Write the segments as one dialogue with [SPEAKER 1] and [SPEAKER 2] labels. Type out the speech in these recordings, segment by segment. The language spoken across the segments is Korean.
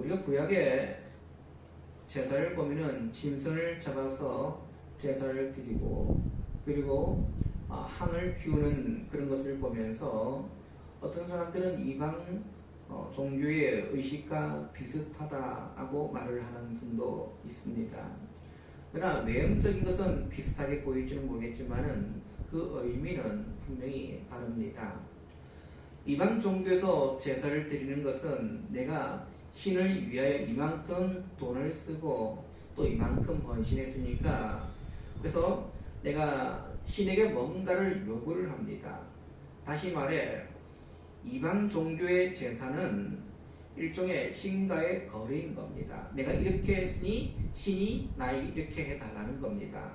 [SPEAKER 1] 우리가 구약에 제사를 보면은 짐승을 잡아서 제사를 드리고 그리고 향을 피우는 그런 것을 보면서 어떤 사람들은 이방 종교의 의식과 비슷하다고 말을 하는 분도 있습니다. 그러나 외형적인 것은 비슷하게 보일지는 모르겠지만은 그 의미는 분명히 다릅니다. 이방 종교에서 제사를 드리는 것은 내가 신을 위하여 이만큼 돈을 쓰고 또 이만큼 헌신했으니까 그래서 내가 신에게 뭔가를 요구를 합니다. 다시 말해 이방 종교의 제사는 일종의 신과의 거래인 겁니다. 내가 이렇게 했으니 신이 나에게 이렇게 해달라는 겁니다.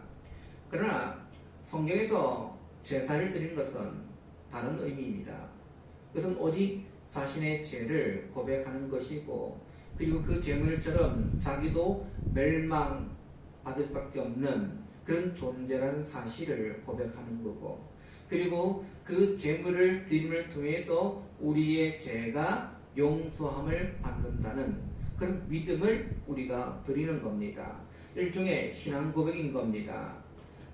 [SPEAKER 1] 그러나 성경에서 제사를 드리는 것은 다른 의미입니다. 그것은 오직 자신의 죄를 고백하는 것이고 그리고 그 죄물처럼 자기도 멸망받을 수밖에 없는 그런 존재라는 사실을 고백하는 거고 그리고 그 제물을 드림을 통해서 우리의 죄가 용서함을 받는다는 그런 믿음을 우리가 드리는 겁니다. 일종의 신앙 고백인 겁니다.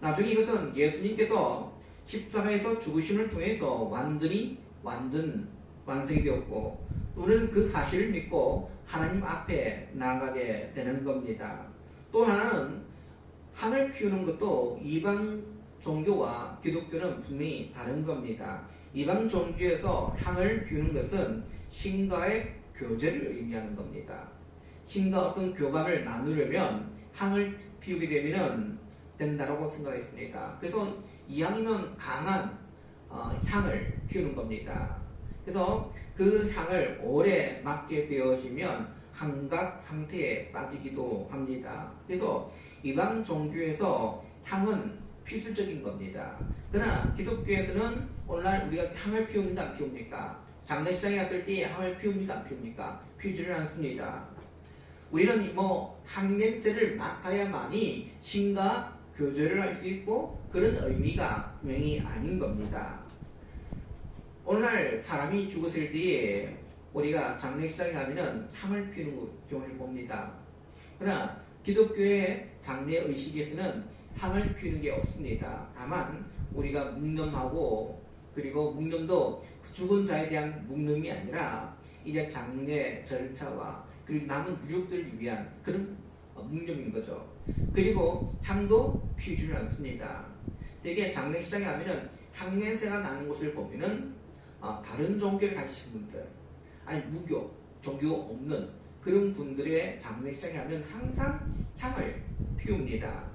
[SPEAKER 1] 나중에 이것은 예수님께서 십자가에서 죽으심을 통해서 완성이 되었고 우리는 그 사실을 믿고 하나님 앞에 나아가게 되는 겁니다. 또 하나는 향을 피우는 것도 이방 종교와 기독교는 분명히 다른 겁니다. 이방 종교에서 향을 피우는 것은 신과의 교제를 의미하는 겁니다. 신과 어떤 교감을 나누려면 향을 피우게 되면 된다고 생각했습니다. 그래서 이왕이면 강한 향을 피우는 겁니다. 그래서 그 향을 오래 맡게 되어지면 환각 상태에 빠지기도 합니다. 그래서 이방 종교에서 향은 필수적인 겁니다. 그러나 기독교에서는 오늘날 우리가 향을 피웁니까 안 피웁니까? 장례식장에 갔을 때 향을 피웁니까 안 피웁니까? 피우지를 않습니다. 우리는 향 냄새를 맡아야만이 신과 교제를 할 수 있고 그런 의미가 분명히 아닌 겁니다. 오늘날 사람이 죽었을 때에 우리가 장례식장에 가면은 향을 피우는 경우를 봅니다. 그러나 기독교의 장례 의식에서는 향을 피우는 게 없습니다. 다만 우리가 묵념하고 그리고 묵념도 죽은 자에 대한 묵념이 아니라 이제 장례 절차와 그리고 남은 유족들을 위한 그런 묵념인 거죠. 그리고 향도 피우지는 않습니다. 되게 장례식장에 가면은 향 냄새가 나는 곳을 보면은 다른 종교를 가지신 분들 아니 무교, 종교가 없는 그런 분들의 장례식장에 가면 항상 향을 피웁니다.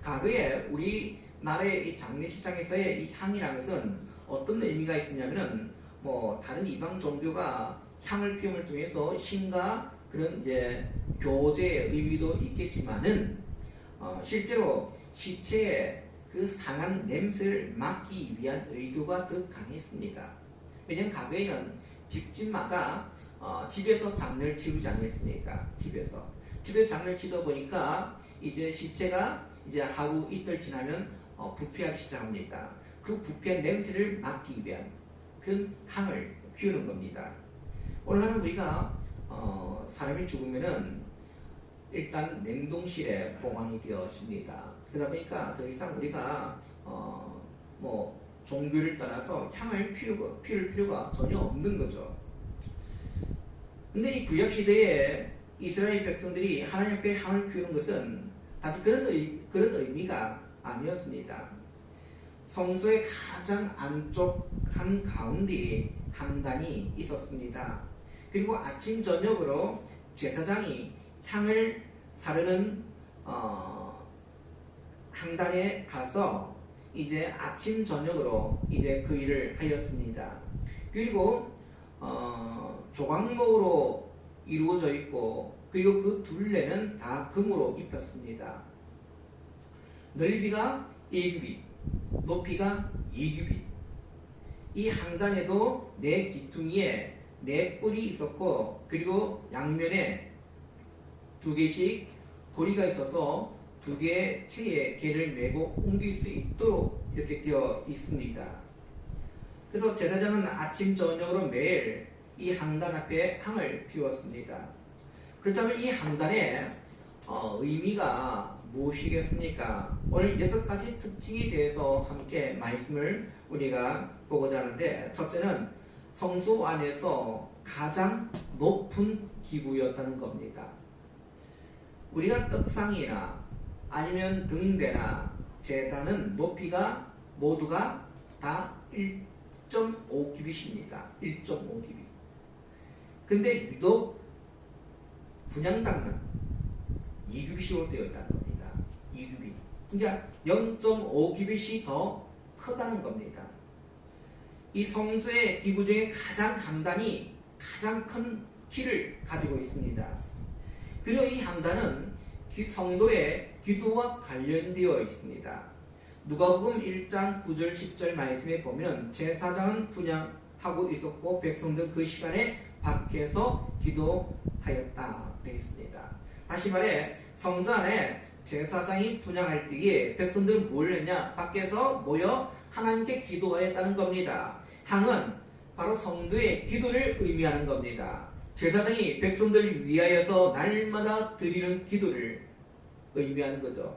[SPEAKER 1] 과거에 우리나라의 이 장례식장에서의 이 향이라는 것은 어떤 의미가 있었냐면은 다른 이방 종교가 향을 피움을 통해서 신과 그런 이제 교제의 의미도 있겠지만은 실제로 시체의 그 상한 냄새를 막기 위한 의도가 더 강했습니다. 왜냐하면 과거에는 집집마다 집에서 장례를 치르지 않았습니까? 집에서 장례를 치다 보니까 이제 시체가 이제 하루 이틀 지나면 부패하기 시작합니다. 그 부패한 냄새를 막기 위한 그런 향을 피우는 겁니다. 오늘은 우리가 사람이 죽으면은 일단 냉동실에 보관이 되었습니다. 그러다 보니까 더 이상 우리가 종교를 떠나서 향을 피울 필요가 전혀 없는 거죠. 근데 이 구약 시대에 이스라엘 백성들이 하나님 앞에 향을 피우는 것은 단지 그런 의미가 아니었습니다. 성소의 가장 안쪽 한 가운데에 향단이 있었습니다. 그리고 아침 저녁으로 제사장이 향을 사르는 향단에 가서 이제 아침 저녁으로 이제 그 일을 하였습니다. 그리고 조각목으로 이루어져 있고 그리고 그 둘레는 다 금으로 입혔습니다. 넓이가 1규빗, 높이가 2규빗. 이 향단에도 4기퉁이에 4뿔이 있었고 그리고 양면에 2개씩 고리가 있어서 2개의 채에 개를 메고 옮길 수 있도록 이렇게 되어 있습니다. 그래서 제사장은 아침 저녁으로 매일 이 향단 앞에 향을 피웠습니다. 그렇다면 이 항단의 의미가 무엇이겠습니까? 오늘 6가지 특징에 대해서 함께 말씀을 우리가 보고자 하는데, 첫째는 성소 안에서 가장 높은 기구였다는 겁니다. 우리가 떡상이나 아니면 등대나 제단은 높이가 모두가 다 1.5규빗입니다. 1.5규빗. 근데 유독 분향단은 2규빗으로 되어 있다는 겁니다. 2규빗. 그러니까 0.5규빗이 더 크다는 겁니다. 이 성소의 기구 중에 가장 항단이 가장 큰 키를 가지고 있습니다. 그리고 이 항단은 성도의 기도와 관련되어 있습니다. 누가복음 1장 9절 10절 말씀에 보면 제사장은 분향하고 있었고 백성들 그 시간에 밖에서 기도하였다 되어 있습니다. 다시 말해 성전 안에 제사장이 분향할 때에 백성들은 뭘 했냐? 밖에서 모여 하나님께 기도하였다는 겁니다. 항은 바로 성도의 기도를 의미하는 겁니다. 제사장이 백성들을 위하여서 날마다 드리는 기도를 의미하는 거죠.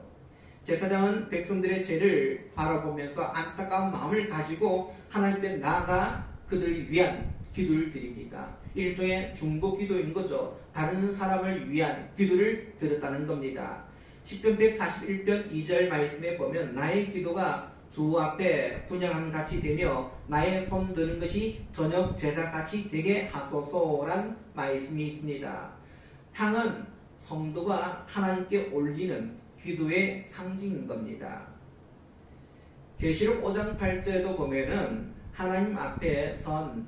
[SPEAKER 1] 제사장은 백성들의 죄를 바라보면서 안타까운 마음을 가지고 하나님께 나아가 그들을 위한 기도를 드립니다. 일종의 중보 기도인 거죠. 다른 사람을 위한 기도를 드렸다는 겁니다. 시편 141편 2절 말씀에 보면 나의 기도가 주 앞에 분향함 같이 되며 나의 손 드는 것이 저녁 제사 같이 되게 하소서란 말씀이 있습니다. 향은 성도가 하나님께 올리는 기도의 상징인 겁니다. 계시록 5장 8절에도 보면은 하나님 앞에 선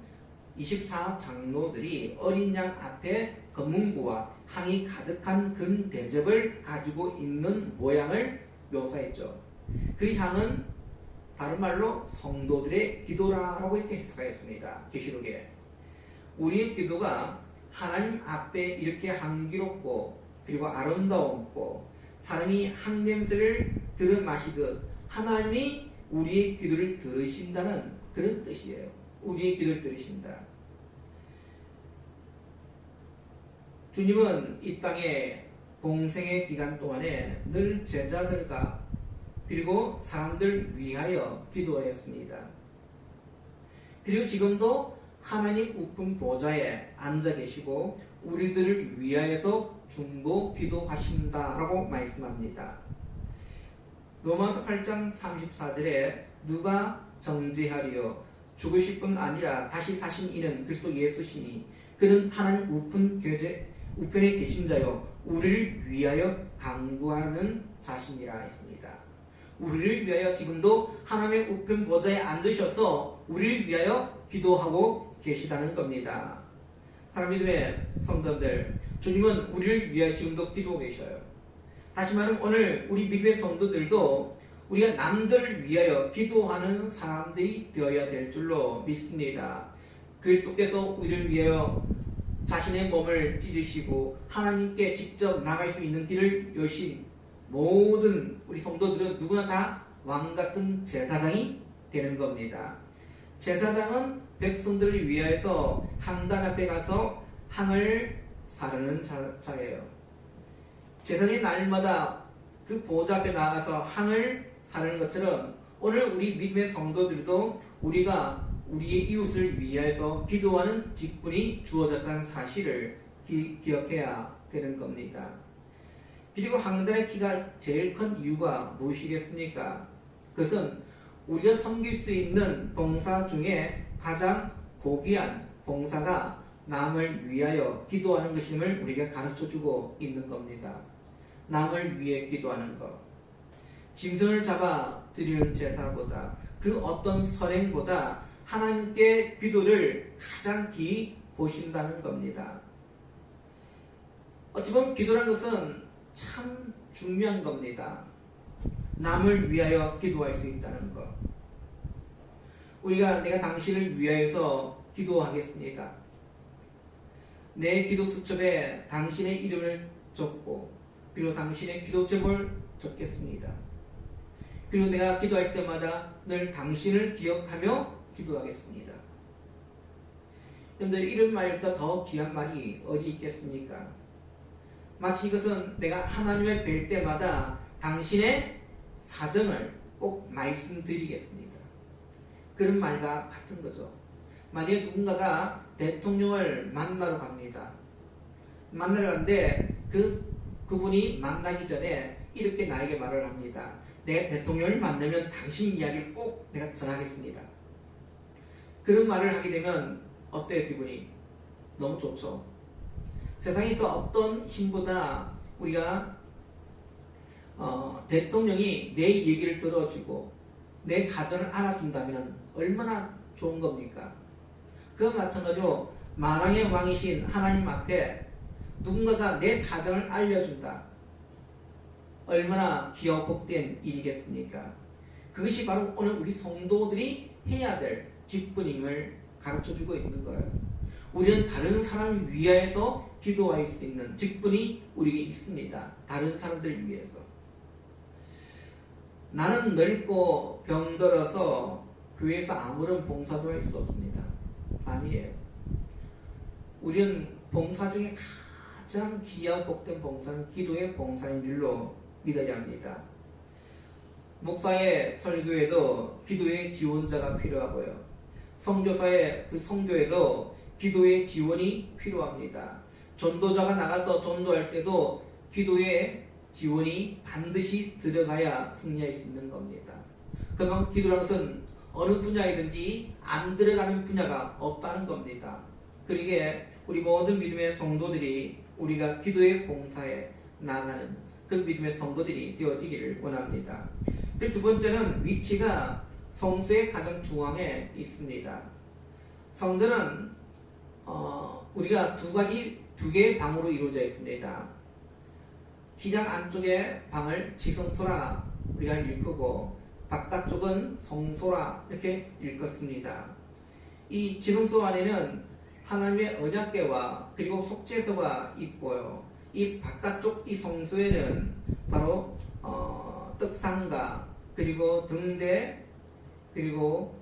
[SPEAKER 1] 24장로들이 어린 양 앞에 검은고와 향이 가득한 금 대접을 가지고 있는 모양을 묘사했죠. 그 향은 다른 말로 성도들의 기도라고 이렇게 해석하였습니다. 계시록에 우리의 기도가 하나님 앞에 이렇게 향기롭고 그리고 아름다웠고 사람이 향 냄새를 들은 마시듯 하나님이 우리의 기도를 들으신다는 그런 뜻이에요. 우리의 기도를 들으신다. 주님은 이 땅에 공생의 기간 동안에 늘 제자들과 그리고 사람들 위하여 기도하였습니다. 그리고 지금도 하나님 우편 보좌에 앉아 계시고 우리들을 위하여서 중보 기도하신다라고 말씀합니다. 로마서 8장 34절에 누가 정죄하리요 죽으실 뿐 아니라 다시 사신 이는 그리스도 예수시니 그는 하나님 우편에 계신 자요 우리를 위하여 간구하는 자신이라 했습니다. 우리를 위하여 지금도 하나님의 우편 보좌에 앉으셔서 우리를 위하여 기도하고 계시다는 겁니다. 사랑하는 믿음의 성도들, 주님은 우리를 위하여 지금도 기도하고 계셔요. 다시 말하면 오늘 우리 믿음의 성도들도 우리가 남들을 위하여 기도하는 사람들이 되어야 될 줄로 믿습니다. 그리스도께서 우리를 위하여 자신의 몸을 찢으시고 하나님께 직접 나갈 수 있는 길을 여신 모든 우리 성도들은 누구나 다 왕같은 제사장이 되는 겁니다. 제사장은 백성들을 위하여서 항단 앞에 가서 향을 사르는 자예요. 제사장이 날마다 그 보좌 앞에 나가서 향을 사르는 것처럼 오늘 우리 믿음의 성도들도 우리가 우리의 이웃을 위하여서 기도하는 직분이 주어졌다는 사실을 기억해야 되는 겁니다. 그리고 항단의 키가 제일 큰 이유가 무엇이겠습니까? 그것은 우리가 섬길 수 있는 봉사 중에 가장 고귀한 봉사가 남을 위하여 기도하는 것임을 우리가 가르쳐주고 있는 겁니다. 남을 위해 기도하는 것. 짐승을 잡아 드리는 제사보다 그 어떤 선행보다 하나님께 기도를 가장 기이 보신다는 겁니다. 어찌 보면 기도라는 것은 참 중요한 겁니다. 남을 위하여 기도할 수 있다는 것. 내가 당신을 위하여서 기도하겠습니다. 내 기도 수첩에 당신의 이름을 적고 그리고 당신의 기도 제목을 적겠습니다. 그리고 내가 기도할 때마다 늘 당신을 기억하며 기도하겠습니다. 여러분들 이런 말보다 더 귀한 말이 어디 있겠습니까? 마치 이것은 내가 하나님을 뵐 때마다 당신의 사정을 꼭 말씀드리겠습니다. 그런 말과 같은 거죠. 만약에 누군가가 대통령을 만나러 갑니다. 만나러 가는데 그분이 만나기 전에 이렇게 나에게 말을 합니다. 내가 대통령을 만나면 당신 이야기를 꼭 내가 전하겠습니다. 그런 말을 하게 되면 어때요, 기분이? 너무 좋죠. 세상에 그 어떤 힘보다 우리가 대통령이 내 얘기를 들어주고 내 사정을 알아준다면 얼마나 좋은 겁니까? 그와 마찬가지로 만왕의 왕이신 하나님 앞에 누군가가 내 사정을 알려준다. 얼마나 귀하고 복된 일이겠습니까? 그것이 바로 오늘 우리 성도들이 해야 될 직분임을 가르쳐주고 있는 거예요. 우리는 다른 사람을 위하여서 기도할 수 있는 직분이 우리에게 있습니다. 다른 사람들을 위해서. 나는 늙고 병들어서 교회에서 아무런 봉사도 할 수 없습니다. 아니에요. 우리는 봉사 중에 가장 귀하고 복된 봉사는 기도의 봉사인 줄로 믿어야 합니다. 목사의 설교에도 기도의 지원자가 필요하고요. 선교사의 그 선교에도 기도의 지원이 필요합니다. 전도자가 나가서 전도할 때도 기도의 지원이 반드시 들어가야 승리할 수 있는 겁니다. 그러면 기도라는 것은 어느 분야이든지 안 들어가는 분야가 없다는 겁니다. 그러기에 우리 모든 믿음의 성도들이 우리가 기도의 봉사에 나가는 그 믿음의 성도들이 되어지기를 원합니다. 그리고 두 번째는 위치가 성소의 가장 중앙에 있습니다. 성전은 우리가 두 개의 방으로 이루어져 있습니다. 기장 안쪽의 방을 지성소라 우리가 일컫고 바깥쪽은 성소라 이렇게 일컫습니다. 이 지성소 안에는 하나님의 언약궤와 그리고 속죄소가 있고요. 이 바깥쪽 이 성소에는 바로 떡상가 그리고 등대 그리고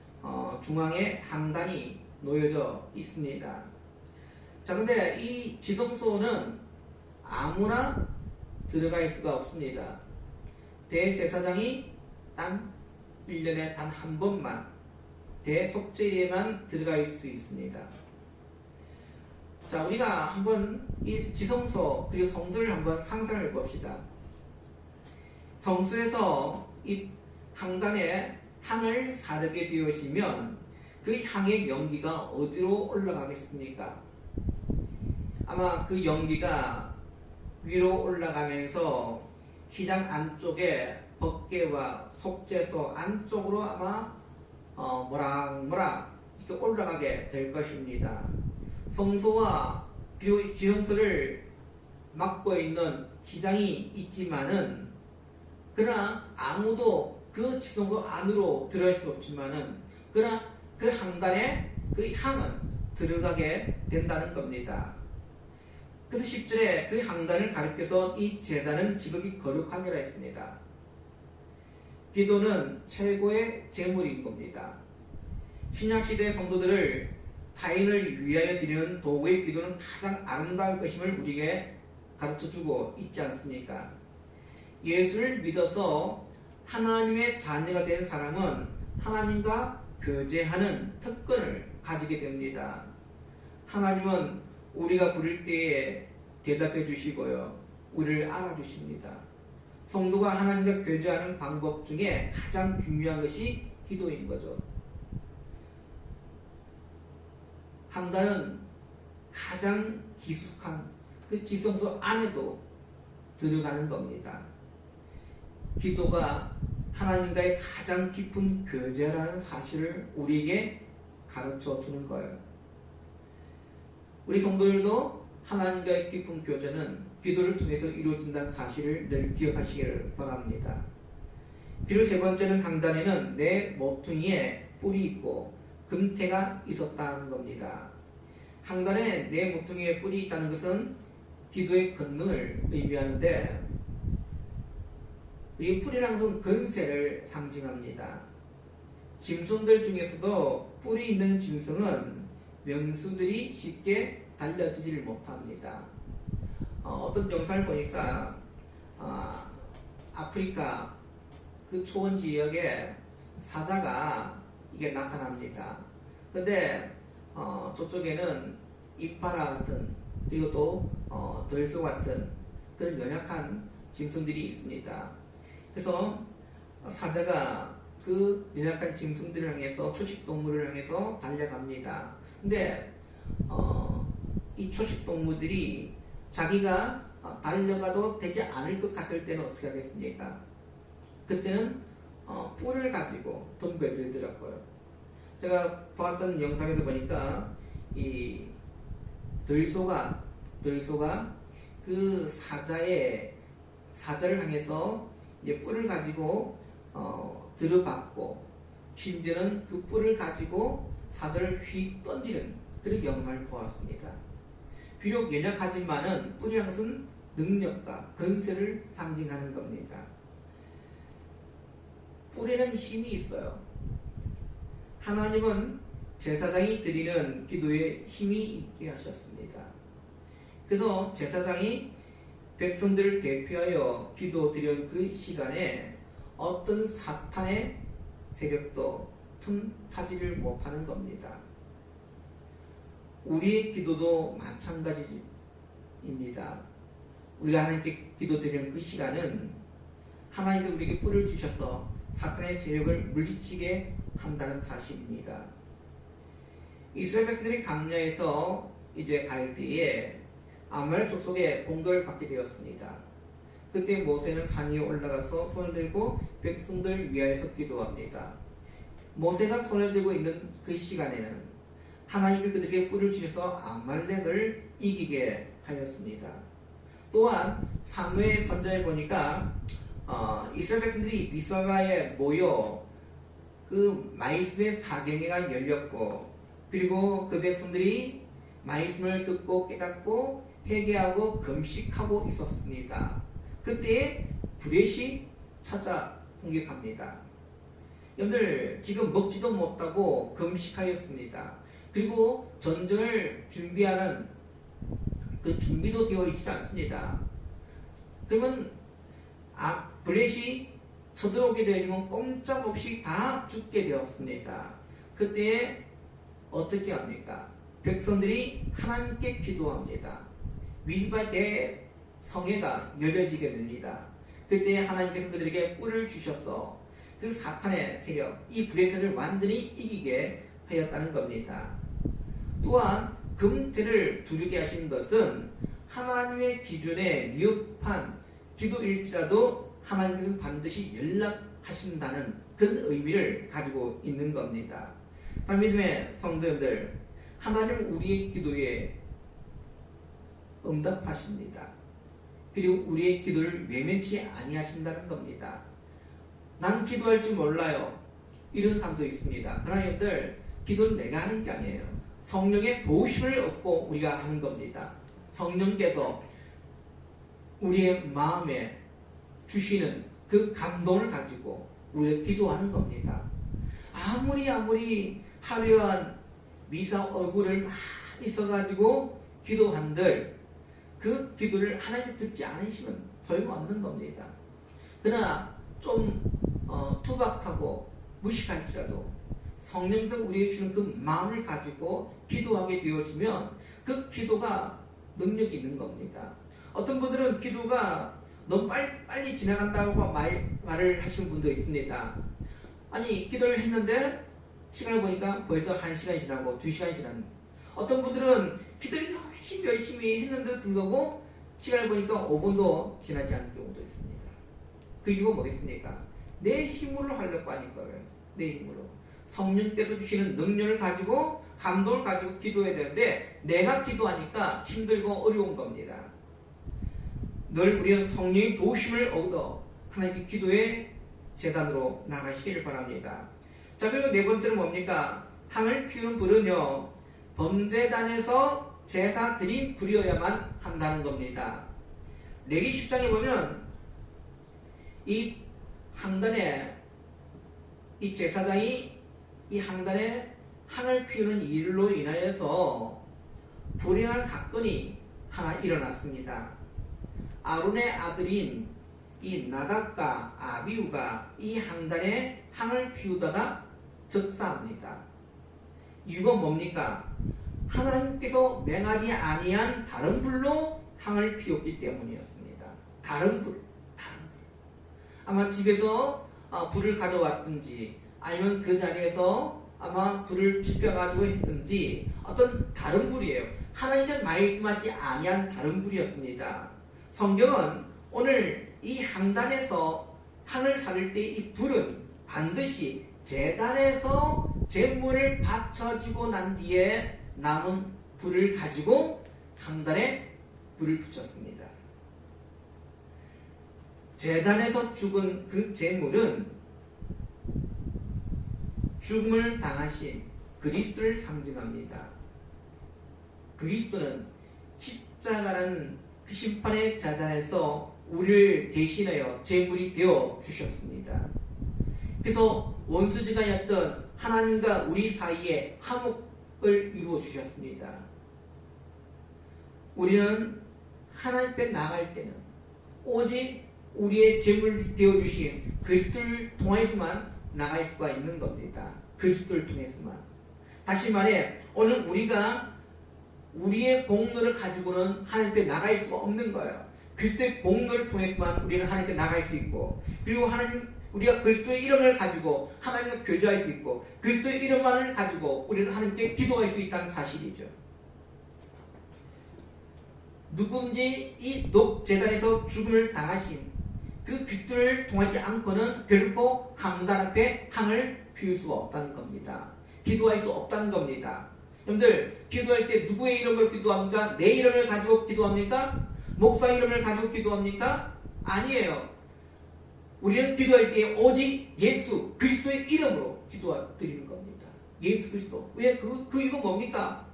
[SPEAKER 1] 중앙에 항단이 놓여져 있습니다. 자, 근데 이 지성소는 아무나 들어갈 수가 없습니다. 대제사장이 단 1년에 단 한 번만 대속죄리에만 들어갈 수 있습니다. 자, 우리가 한번 이 지성소 그리고 성소를 한번 상상해 봅시다. 성소에서 이 항단에 향을 사르게 되어지면 그 향의 연기가 어디로 올라가겠습니까? 아마 그 연기가 위로 올라가면서 기장 안쪽에 법궤와 속죄소 안쪽으로 아마 모락모락 이렇게 올라가게 될 것입니다. 성소와 그리고 지성소를 막고 있는 기장이 있지만은 그러나 아무도 그 지성소 안으로 들어갈 수 없지만은 그러나 그 항단에 그 향은 들어가게 된다는 겁니다. 그래서 10절에 그 항단을 가리켜서 이 제단은 지극히 거룩함이라 했습니다. 기도는 최고의 제물인 겁니다. 신약시대의 성도들을 타인을 위하여 드리는 도구의 기도는 가장 아름다울 것임을 우리에게 가르쳐주고 있지 않습니까? 예수를 믿어서 하나님의 자녀가 된 사람은 하나님과 교제하는 특권을 가지게 됩니다. 하나님은 우리가 부를 때에 대답해 주시고요. 우리를 알아주십니다. 성도가 하나님과 교제하는 방법 중에 가장 중요한 것이 기도인 거죠. 항단은 가장 기숙한 그 지성소 안에도 들어가는 겁니다. 기도가 하나님과의 가장 깊은 교제라는 사실을 우리에게 가르쳐 주는 거예요. 우리 성도들도 하나님과의 깊은 교제는 기도를 통해서 이루어진다는 사실을 늘 기억하시기를 바랍니다. 그리고 세 번째는 항단에는 내 모퉁이에 뿔이 있고 금태가 있었다는 겁니다. 항단에 내 모퉁이에 뿔이 있다는 것은 기도의 권능을 의미하는데 이 뿔이라는 것은 권세를 상징합니다. 짐승들 중에서도 뿔이 있는 짐승은 명수들이 쉽게 달려들지를 못합니다. 어떤 어떤 영상을 보니까 아프리카 그 초원 지역에 사자가 이게 나타납니다. 근데 저쪽에는 임파라 같은, 그리고 또 들소 같은 그런 연약한 짐승들이 있습니다. 그래서 사자가 그 연약한 짐승들을 향해서, 초식동물을 향해서 달려갑니다. 근데 이 초식동물들이 자기가 달려가도 되지 않을 것 같을 때는 어떻게 하겠습니까? 그때는 뿔을 가지고 덤벼들더라고요. 제가 보았던 영상에도 보니까 이 들소가 그 사자를 향해서 이제 뿔을 가지고 들어받고, 심지어는 그 뿔을 가지고 사자를 휙 던지는 그런 영상을 보았습니다. 비록 연약하지만은 뿔이라는 것은 능력과 건세를 상징하는 겁니다. 뿔에는 힘이 있어요. 하나님은 제사장이 드리는 기도에 힘이 있게 하셨습니다. 그래서 제사장이 백성들을 대표하여 기도 드린 그 시간에 어떤 사탄의 세력도 틈타지를 못하는 겁니다. 우리의 기도도 마찬가지입니다. 우리가 하나님께 기도 드리는 그 시간은 하나님께 우리에게 뿔을 주셔서 사탄의 세력을 물리치게 한다는 사실입니다. 이스라엘 백성들이 광야에서 이제 갈 때에 아말렉 족속의 공격을 받게 되었습니다. 그때 모세는 산 위에 올라가서 손을 들고 백성들을 위하여서 기도합니다. 모세가 손을 들고 있는 그 시간에는 하나님께 그들에게 뿔을 주셔서 아말렉을 이기게 하였습니다. 또한 사무엘 선자에 보니까 이스라엘 백성들이 미스바에 모여 그 말씀의 사경회가 열렸고, 그리고 그 백성들이 말씀을 듣고 깨닫고 회개하고 금식하고 있었습니다. 그때 브렛이 찾아 공격합니다. 여러분들 지금 먹지도 못하고 금식하였습니다. 그리고 전쟁을 준비하는 그 준비도 되어 있지 않습니다. 그러면 브렛이 쳐들어오게 되면 꼼짝없이 다 죽게 되었습니다. 그때 어떻게 합니까? 백성들이 하나님께 기도합니다. 미스바 대성회가 열려지게 됩니다. 그때 하나님께서 그들에게 뿔을 주셔서 그 사탄의 세력, 이 브렛을 완전히 이기게 하였다는 겁니다. 또한 금태를 두르게 하신 것은 하나님의 기준에 미흡한 기도일지라도 하나님께서는 반드시 연락하신다는 그런 의미를 가지고 있는 겁니다. 믿음의 성도들, 하나님은 우리의 기도에 응답하십니다. 그리고 우리의 기도를 외면치 아니하신다는 겁니다. 난 기도할 줄 몰라요, 이런 사람도 있습니다. 그러나 여러분들, 기도는 내가 하는 게 아니에요. 성령의 도우심을 얻고 우리가 하는 겁니다. 성령께서 우리의 마음에 주시는 그 감동을 가지고 우리가 기도하는 겁니다. 아무리 화려한 미사 얼굴을 많이 써가지고 기도한들 그 기도를 하나님께 듣지 않으시면 소용없는 겁니다. 그러나 좀 투박하고 무식할지라도 성령께서 우리에게 주는 그 마음을 가지고 기도하게 되어지면 그 기도가 능력이 있는 겁니다. 어떤 분들은 기도가 너무 빨리 지나간다고 말을 하시는 분도 있습니다. 아니, 기도를 했는데 시간을 보니까 벌써 1시간이 지나고 2시간이 지나는, 어떤 분들은 기도를 열심히 했는데도 불구하고 시간을 보니까 5분도 지나지 않는 경우도 있습니다. 그 이유가 뭐겠습니까? 내 힘으로 하려고 하니까 그래요. 내 힘으로. 성령께서 주시는 능력을 가지고 감동을 가지고 기도해야 되는데 내가 기도하니까 힘들고 어려운 겁니다. 늘 우리는 성령의 도우심을 얻어 하나님의 기도의 재단으로 나가시기를 바랍니다. 자, 그리고 네 번째는 뭡니까? 향을 피우는 불은요, 범제단에서 제사 드린 불이어야만 한다는 겁니다. 레위 10장에 보면 이 항단에 이 제사장이 이 항단에 향을 피우는 일로 인하여서 불행한 사건이 하나 일어났습니다. 아론의 아들인 이 나답과 아비후가 이 항단에 향을 피우다가 적사합니다. 이유가 뭡니까? 하나님께서 명하지 아니한 다른 불로 향을 피웠기 때문이었습니다. 다른 불. 아마 집에서 불을 가져왔든지 아니면 그 자리에서 아마 불을 지펴가지고 했든지 어떤 다른 불이에요. 하나님께 말씀하지 아니한 다른 불이었습니다. 성경은 오늘 이 항단에서 향을 사를 때 이 불은 반드시 제단에서 제물을 바쳐지고 난 뒤에 남은 불을 가지고 항단에 불을 붙였습니다. 제단에서 죽은 그 제물은 죽음을 당하신 그리스도를 상징합니다. 그리스도는 십자가라는 그 심판의 제단에서 우리를 대신하여 제물이 되어 주셨습니다. 그래서 원수지간이었던 하나님과 우리 사이에 화목을 이루어 주셨습니다. 우리는 하나님 앞에 나갈 때는 오직 우리의 제물이 되어주신 그리스도를 통해서만 나갈 수가 있는 겁니다. 그리스도를 통해서만. 다시 말해 오늘 우리가 우리의 공로를 가지고는 하나님 앞에 나갈 수가 없는 거예요. 그리스도의 공로를 통해서만 우리는 하나님께 나갈 수 있고, 그리고 우리가 그리스도의 이름을 가지고 하나님과 교제할 수 있고, 그리스도의 이름만을 가지고 우리는 하나님께 기도할 수 있다는 사실이죠. 누군지 이 녹제단에서 죽음을 당하신 그 그리스도를 통하지 않고는 결코 항단 앞에 향을 피울 수가 없다는 겁니다. 기도할 수 없다는 겁니다. 여러분들 기도할 때 누구의 이름으로 기도합니까? 내 이름을 가지고 기도합니까? 목사 이름을 가지고 기도합니까? 아니에요. 우리는 기도할 때 오직 예수 그리스도의 이름으로 기도드리는 겁니다. 예수 그리스도. 왜? 그 이유가 뭡니까?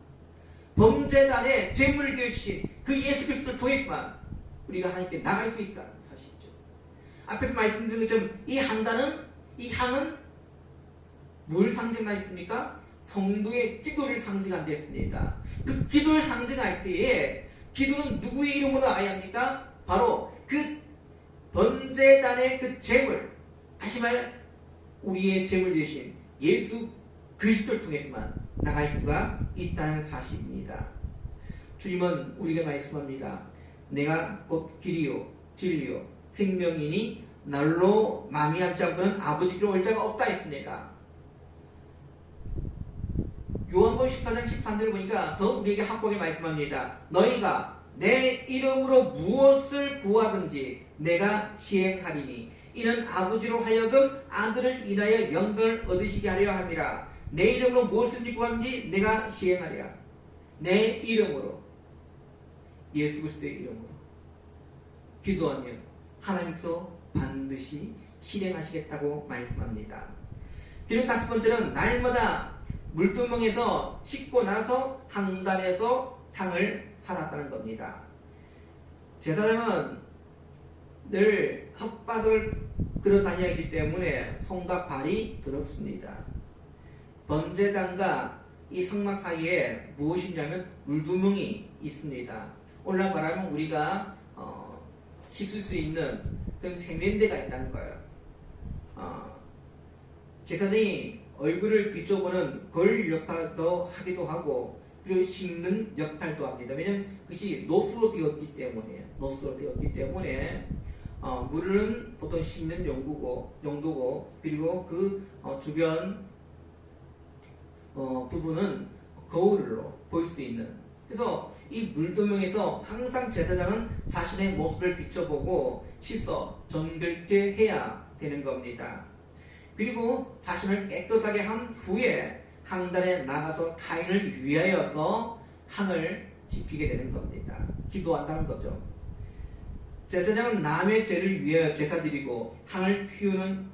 [SPEAKER 1] 범죄단에 제물을 되어주신 그 예수 그리스도를 통해서만 우리가 하나님께 나갈 수 있다는 사실이죠. 앞에서 말씀드린 것처럼 이 향은 뭘 상징하였습니까? 성도의 기도를 상징한댔습니다. 그 기도를 상징할 때에 기도는 누구의 이름으로 나가야 합니까? 바로 그 번제단의 그 제물, 다시 말해 우리의 제물 되신 예수 그리스도를 통해서만 나갈 수가 있다는 사실입니다. 주님은 우리에게 말씀합니다. 내가 곧 길이요 진리요 생명이니 날로 말미암지 않고는 아버지께로 올 자가 없다 했습니다. 요한복음 14장 13절을 보니까 더 우리에게 확고하게 말씀합니다. 너희가 내 이름으로 무엇을 구하든지 내가 시행하리니 이는 아버지로 하여금 아들을 인하여 영광을 얻으시게 하려 함이라. 내 이름으로 무엇을 구하든지 내가 시행하리라. 내 이름으로, 예수 그리스도의 이름으로 기도하면 하나님께서 반드시 실행하시겠다고 말씀합니다. 그리고 다섯 번째는 날마다 물두멍에서 씻고 나서 항단에서 향을 살았다는 겁니다. 제사장은 늘 혓바닥을 끌어 다녀야 하기 때문에 손과 발이 더럽습니다. 번제단과 이 성막 사이에 무엇이 있냐면 물두멍이 있습니다. 오늘날 말하면 우리가 씻을 수 있는 그런 세면대가 있다는 거예요. 제사장이 얼굴을 비춰보는 거울 역할도 하기도 하고 그리고 씻는 역할도 합니다. 왜냐하면 그것이 노수로 되었기 때문에 물은 보통 씻는 용도고 그리고 그 주변 부분은 거울로 볼 수 있는. 그래서 이 물두멍에서 항상 제사장은 자신의 모습을 비춰보고 씻어 정결케 해야 되는 겁니다. 그리고 자신을 깨끗하게 한 후에 항단에 나가서 타인을 위하여서 향을 지피게 되는 겁니다. 기도한다는 거죠. 제사장은 남의 죄를 위하여 제사 드리고 향을 피우는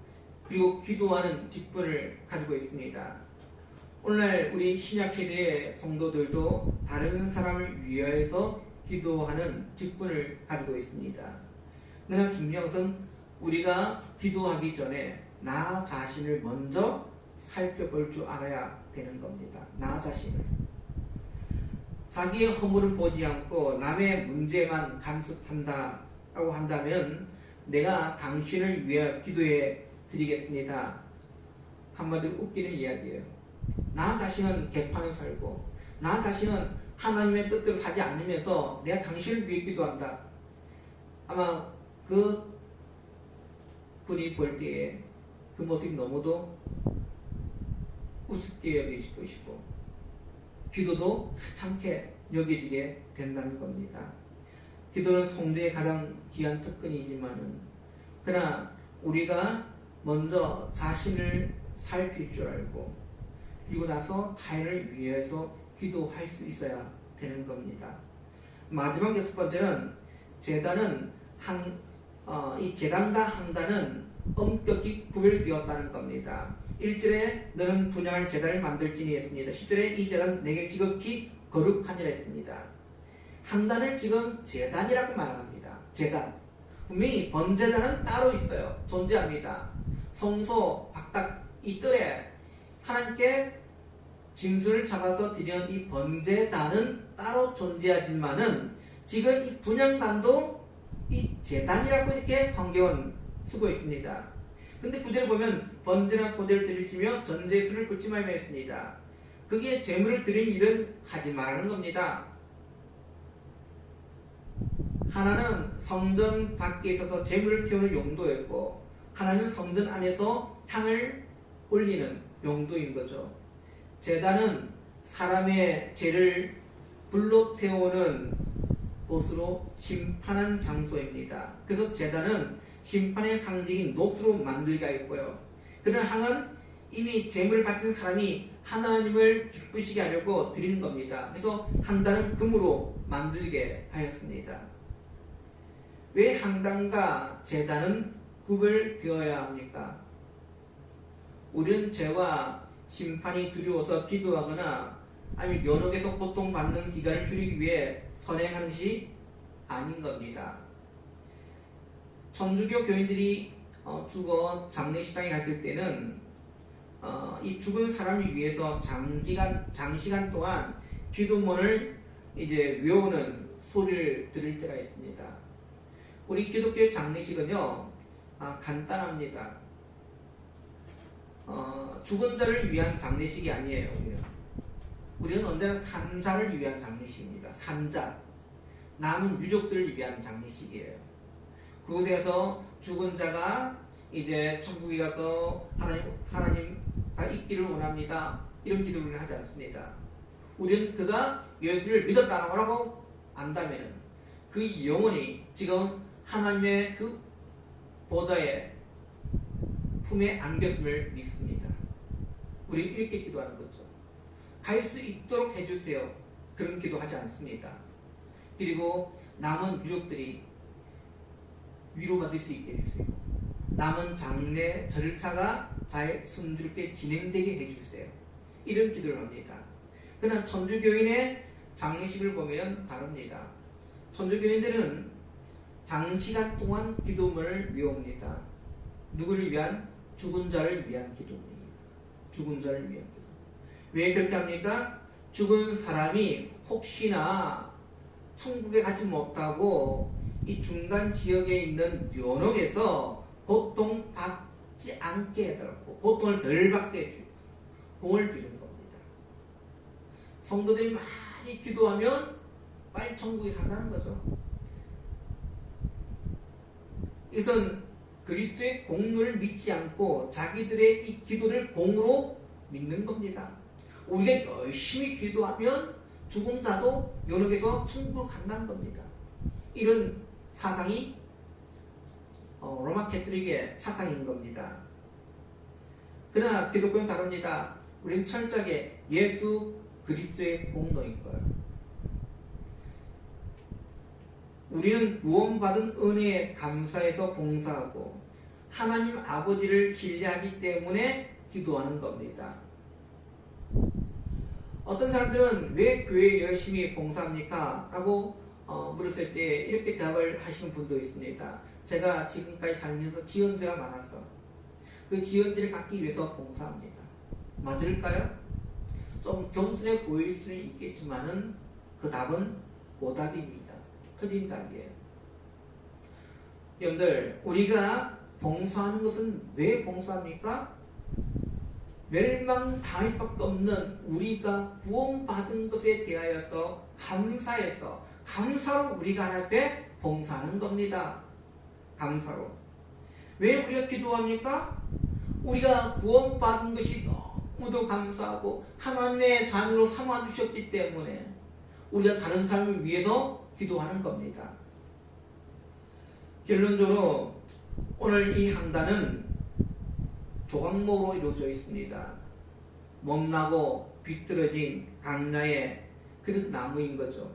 [SPEAKER 1] 그리고 기도하는 직분을 가지고 있습니다. 오늘날 우리 신약시대의 성도들도 다른 사람을 위하여서 기도하는 직분을 가지고 있습니다. 그러나 중요한 것은 우리가 기도하기 전에 나 자신을 먼저 살펴볼 줄 알아야 되는 겁니다. 나 자신을. 자기의 허물을 보지 않고 남의 문제만 간섭한다 라고 한다면 내가 당신을 위해 기도해 드리겠습니다. 한마디로 웃기는 이야기예요. 나 자신은 개판을 살고 나 자신은 하나님의 뜻대로 사지 않으면서 내가 당신을 위해 기도한다. 아마 그 분이 볼 때에 그 모습이 너무도 우습게 여겨질 것이고 기도도 하찮게 여겨지게 된다는 겁니다. 기도는 성도의 가장 귀한 특권이지만은 그러나 우리가 먼저 자신을 살필 줄 알고 그리고 나서 타인을 위해서 기도할 수 있어야 되는 겁니다. 마지막 6번째는 제단은 이 제단과 항단은 엄격히 구별되었다는 겁니다. 1절에 너는 분양할 제단을 만들지니 했습니다. 10절에 이 제단 내게 지극히 거룩하니라 했습니다. 항단을 지금 제단이라고 말합니다. 제단. 분명히 번제단은 따로 있어요. 존재합니다. 성소, 박닥, 이 뜰에 하나님께 짐승을 잡아서 드리는 이 번제단은 따로 존재하지만은 지금 이 분향단도 이 제단이라고 이렇게 성경은 쓰고 있습니다. 근데 구절을 보면 번제나 소제를 드리시며 전제수를 굽지 말며 했습니다. 거기에 제물을 드리는 일은 하지 말라는 겁니다. 하나는 성전 밖에 있어서 제물을 태우는 용도였고 하나는 성전 안에서 향을 올리는 용도인 거죠. 제단은 사람의 죄를 불로 태우는 곳으로 심판한 장소입니다. 그래서 제단은 심판의 상징인 노수로 만들게 하였고요. 그러나 항은 이미 제물을 바친 사람이 하나님을 기쁘시게 하려고 드리는 겁니다. 그래서 항단은 금으로 만들게 하였습니다. 왜 항단과 제단은 구별되어야 합니까? 우리는 죄와 심판이 두려워서 기도하거나 아니면 연옥에서 고통받는 기간을 줄이기 위해 선행하는 것이 아닌 겁니다. 천주교 교인들이 죽어 장례식장에 갔을 때는 이 죽은 사람을 위해서 장시간 동안 기도문을 이제 외우는 소리를 들을 때가 있습니다. 우리 기독교의 장례식은요 간단합니다. 죽은 자를 위한 장례식이 아니에요. 우리는 언제나 산자를 위한 장례식입니다. 산자, 남은 유족들을 위한 장례식이에요. 그곳에서 죽은 자가 이제 천국에 가서 하나님과 있기를 원합니다. 이런 기도를 하지 않습니다. 우리는 그가 예수를 믿었다라고 안다면 그 영혼이 지금 하나님의 그 보좌의 품에 안겼음을 믿습니다. 우리는 이렇게 기도하는 거죠. 갈 수 있도록 해주세요. 그런 기도하지 않습니다. 그리고 남은 유족들이 위로받을 수 있게 해주세요. 남은 장례 절차가 잘 순조롭게 진행되게 해주세요. 이런 기도를 합니다. 그러나 천주교인의 장례식을 보면 다릅니다. 천주교인들은 장시간 동안 기도문을 외웁니다. 누구를 위한? 죽은 자를 위한 기도문입니다. 죽은 자를 위한 기도. 왜 그렇게 합니까? 죽은 사람이 혹시나 천국에 가지 못하고 이 중간 지역에 있는 연옥에서 고통받지 않게 해달라고, 고통을 덜 받게 해주고 공을 비는 겁니다. 성도들이 많이 기도하면 빨리 천국에 간다는 거죠. 이것은 그리스도의 공로를 믿지 않고 자기들의 이 기도를 공으로 믿는 겁니다. 우리가 열심히 기도하면 죽은 자도 연옥에서 천국으로 간다는 겁니다. 이런 사상이 로마 캐톨릭의 사상인 겁니다. 그러나 기독교는 다릅니다. 우리는 철저하게 예수 그리스도의 공로인 거예요. 우리는 구원받은 은혜에 감사해서 봉사하고 하나님 아버지를 신뢰하기 때문에 기도하는 겁니다. 어떤 사람들은 왜 교회에 열심히 봉사합니까? 라고 물었을 때 이렇게 대답을 하시는 분도 있습니다. 제가 지금까지 살면서 지연제가 많았어. 그 지연제를 갖기 위해서 봉사합니다. 맞을까요? 좀 겸손해 보일 수는 있겠지만은 그 답은 오답입니다. 틀린 답이에요. 여러분들, 우리가 봉사하는 것은 왜 봉사합니까? 멸망당할 수밖에 없는 우리가 구원받은 것에 대하여서 감사로 우리가 하나님 앞에 봉사하는 겁니다. 감사로. 왜 우리가 기도합니까? 우리가 구원받은 것이 너무도 감사하고 하나님의 자녀로 삼아주셨기 때문에 우리가 다른 사람을 위해서 기도하는 겁니다. 결론적으로 오늘 이 항단은 조각목으로 이루어져 있습니다. 못나고 비뚤어진 강야의 그릇나무인 거죠.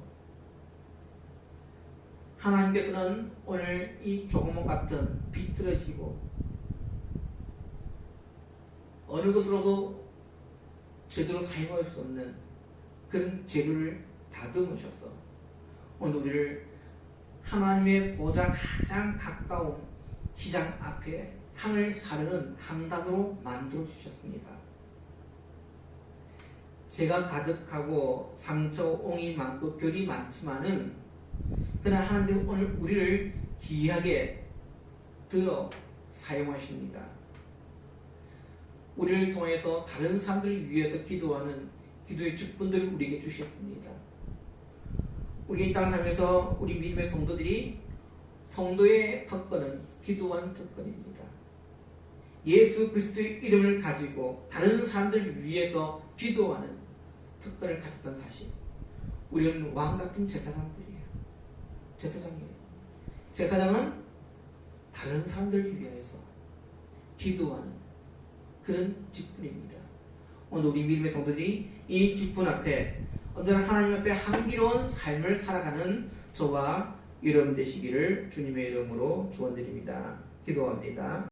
[SPEAKER 1] 하나님께서는 오늘 이 조각목 같은 비뚤어지고 어느 것으로도 제대로 사용할 수 없는 그런 재료를 다듬으셔서 오늘 우리를 하나님의 보좌 가장 가까운 시장 앞에 향을 사르는 항단으로 만들어 주셨습니다. 죄가 가득하고 상처, 옹이 많고 결이 많지만은 그러나 하나님께서 오늘 우리를 귀하게 들어 사용하십니다. 우리를 통해서 다른 사람들을 위해서 기도하는 기도의 직분들을 우리에게 주셨습니다. 우리 이 땅 살면서 우리 믿음의 성도들이 성도의 특권은 기도하는 특권입니다. 예수 그리스도의 이름을 가지고 다른 사람들을 위해서 기도하는 특권을 가졌던 사실. 우리는 왕 같은 제사장들이에요. 제사장이에요. 제사장은 다른 사람들을 위해서 기도하는 그런 직분입니다. 오늘 우리 믿음의 성도들이 이 직분 앞에 언제나 하나님 앞에 향기로운 삶을 살아가는 저와 여러분 되시기를 주님의 이름으로 축원드립니다. 기도합니다.